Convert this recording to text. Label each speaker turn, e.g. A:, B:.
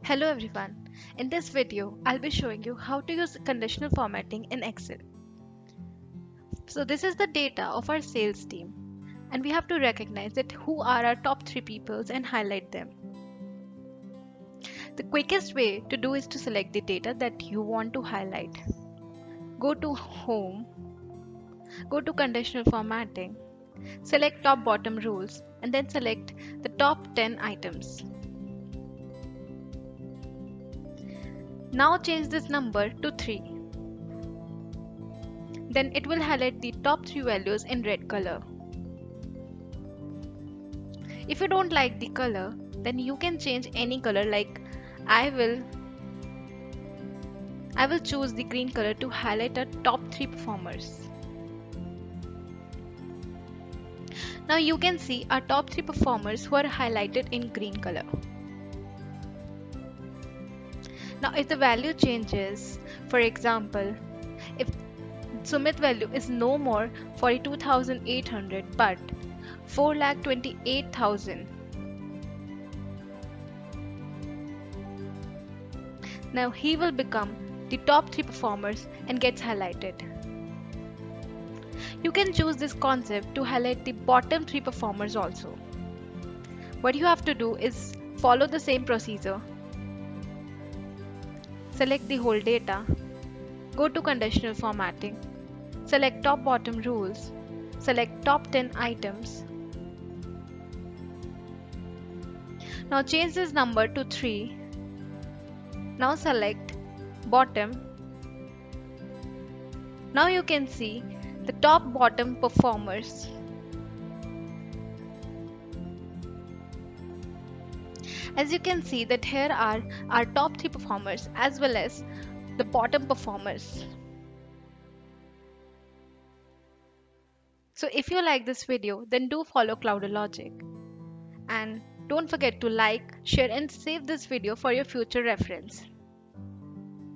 A: Hello everyone. In this video, I'll be showing you how to use conditional formatting in Excel. So this is the data of our sales team and we have to recognize that who are our top 3 peoples and highlight them. The quickest way to do is to select the data that you want to highlight. Go to Home, go to Conditional Formatting, select Top Bottom Rules and then select the top 10 items. Now change this number to 3. Then it will highlight the top 3 values in red color. If you don't like the color, then you can change any color like I will choose the green color to highlight our top 3 performers. Now you can see our top 3 performers who are highlighted in green color. Now if the value changes, for example, if Sumit value is no more 42,800 but 4,28,000. Now he will become the top 3 performers and gets highlighted. You can choose this concept to highlight the bottom 3 performers also. What you have to do is follow the same procedure. Select the whole data, go to conditional formatting, select top bottom rules, select top 10 items. Now change this number to 3. Now select bottom. Now you can see the top bottom performers. As you can see that here are our top 3 performers as well as the bottom performers. So if you like this video, then do follow Cloudologic. And don't forget to like, share and save this video for your future reference.